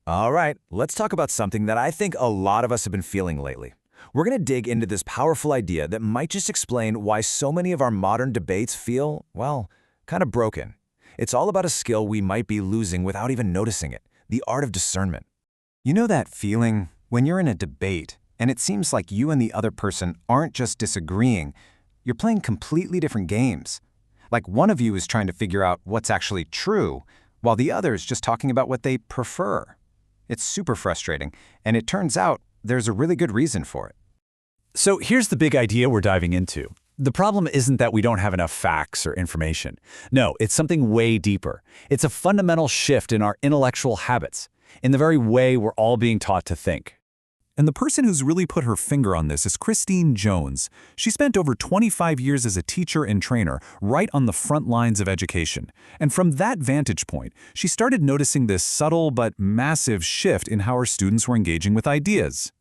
All right, let's talk about something that I think a lot of us have been feeling lately. We're going to dig into this powerful idea that might just explain why so many of our modern debates feel, well, kind of broken. It's all about a skill we might be losing without even noticing it, the art of discernment. You know that feeling when you're in a debate and it seems like you and the other person aren't just disagreeing, you're playing completely different games. Like one of you is trying to figure out what's actually true, while the other is just talking about what they prefer. It's super frustrating, and it turns out there's a really good reason for it. So here's the big idea we're diving into. The problem isn't that we don't have enough facts or information. No, it's something way deeper. It's a fundamental shift in our intellectual habits, in the very way we're all being taught to think. And the person who's really put her finger on this is Christine Jones. She spent over 25 years as a teacher and trainer, right on the front lines of education. And from that vantage point, she started noticing this subtle but massive shift in how her students were engaging with ideas.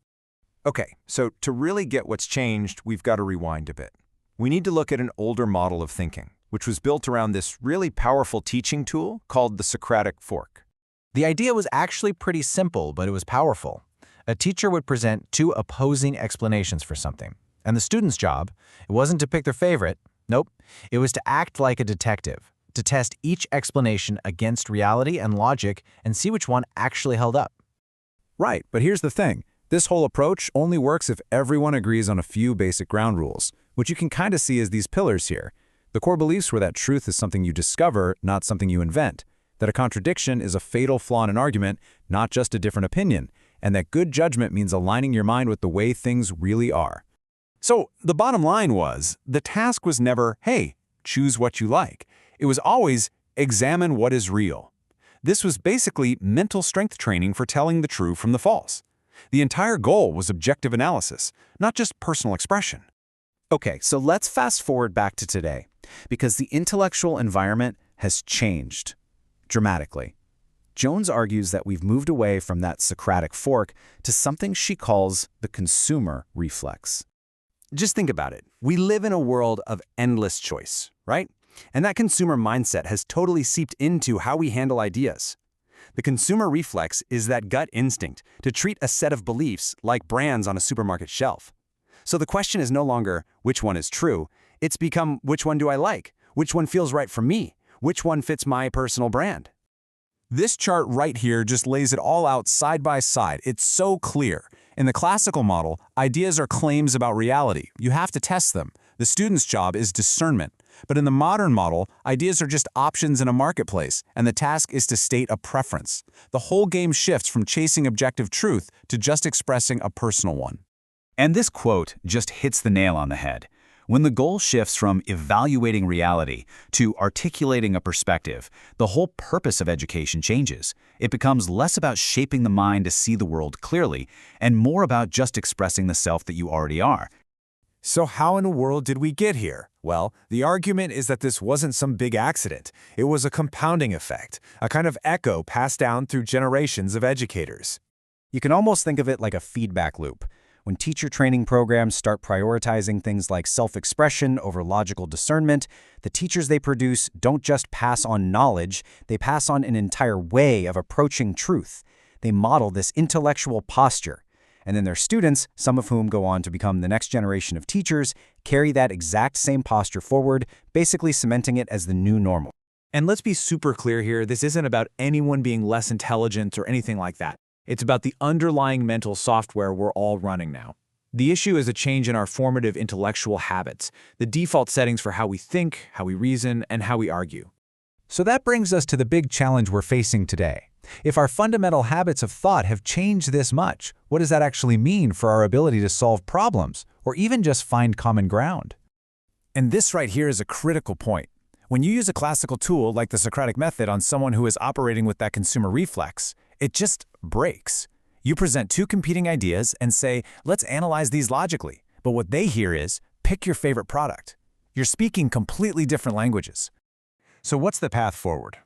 Okay, so to really get what's changed, we've got to rewind a bit. We need to look at an older model of thinking, which was built around this really powerful teaching tool called the Socratic Fork. The idea was actually pretty simple, but it was powerful. A teacher would present two opposing explanations for something, and the student's job, it wasn't to pick their favorite. Nope, it was to act like a detective, to test each explanation against reality and logic and see which one actually held up. Right, but here's the thing. This whole approach only works if everyone agrees on a few basic ground rules, which you can kind of see as these pillars here. The core beliefs were that truth is something you discover, not something you invent, that a contradiction is a fatal flaw in an argument, not just a different opinion, and that good judgment means aligning your mind with the way things really are. So the bottom line was, the task was never, hey, choose what you like. It was always, examine what is real. This was basically mental strength training for telling the true from the false. The entire goal was objective analysis, not just personal expression. Okay, so let's fast forward back to today, because the intellectual environment has changed dramatically. Jones argues that we've moved away from that Socratic fork to something she calls the consumer reflex. Just think about it. We live in a world of endless choice, right? And that consumer mindset has totally seeped into how we handle ideas. The consumer reflex is that gut instinct to treat a set of beliefs like brands on a supermarket shelf. So the question is no longer, which one is true? It's become, which one do I like? Which one feels right for me? Which one fits my personal brand? This chart right here just lays it all out side by side. It's so clear. In the classical model, ideas are claims about reality. You have to test them. The student's job is discernment. But in the modern model, ideas are just options in a marketplace, and the task is to state a preference. The whole game shifts from chasing objective truth to just expressing a personal one. And this quote just hits the nail on the head. When the goal shifts from evaluating reality to articulating a perspective, the whole purpose of education changes. It becomes less about shaping the mind to see the world clearly and more about just expressing the self that you already are. So how in the world did we get here? Well, the argument is that this wasn't some big accident. It was a compounding effect, a kind of echo passed down through generations of educators. You can almost think of it like a feedback loop. When teacher training programs start prioritizing things like self-expression over logical discernment, the teachers they produce don't just pass on knowledge, they pass on an entire way of approaching truth. They model this intellectual posture. And then their students, some of whom go on to become the next generation of teachers, carry that exact same posture forward, basically cementing it as the new normal. And let's be super clear here, this isn't about anyone being less intelligent or anything like that. It's about the underlying mental software we're all running now. The issue is a change in our formative intellectual habits, the default settings for how we think, how we reason, and how we argue. So that brings us to the big challenge we're facing today. If our fundamental habits of thought have changed this much, what does that actually mean for our ability to solve problems, or even just find common ground? And this right here is a critical point. When you use a classical tool like the Socratic method on someone who is operating with that consumer reflex, it just breaks. You present two competing ideas and say, let's analyze these logically. But what they hear is, pick your favorite product. You're speaking completely different languages. So what's the path forward?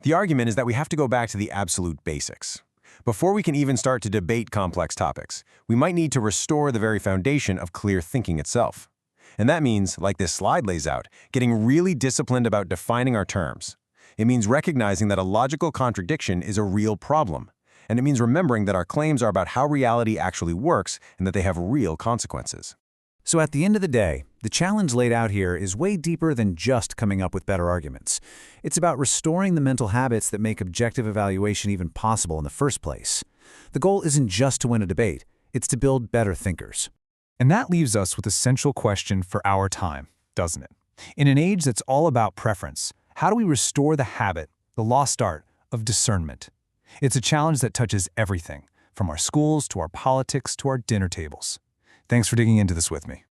The argument is that we have to go back to the absolute basics. Before we can even start to debate complex topics, we might need to restore the very foundation of clear thinking itself. And that means, like this slide lays out, getting really disciplined about defining our terms. It means recognizing that a logical contradiction is a real problem. And it means remembering that our claims are about how reality actually works and that they have real consequences. So at the end of the day, the challenge laid out here is way deeper than just coming up with better arguments. It's about restoring the mental habits that make objective evaluation even possible in the first place. The goal isn't just to win a debate, it's to build better thinkers. And that leaves us with a central question for our time, doesn't it? In an age that's all about preference, how do we restore the habit, the lost art, of discernment? It's a challenge that touches everything, from our schools to our politics to our dinner tables. Thanks for digging into this with me.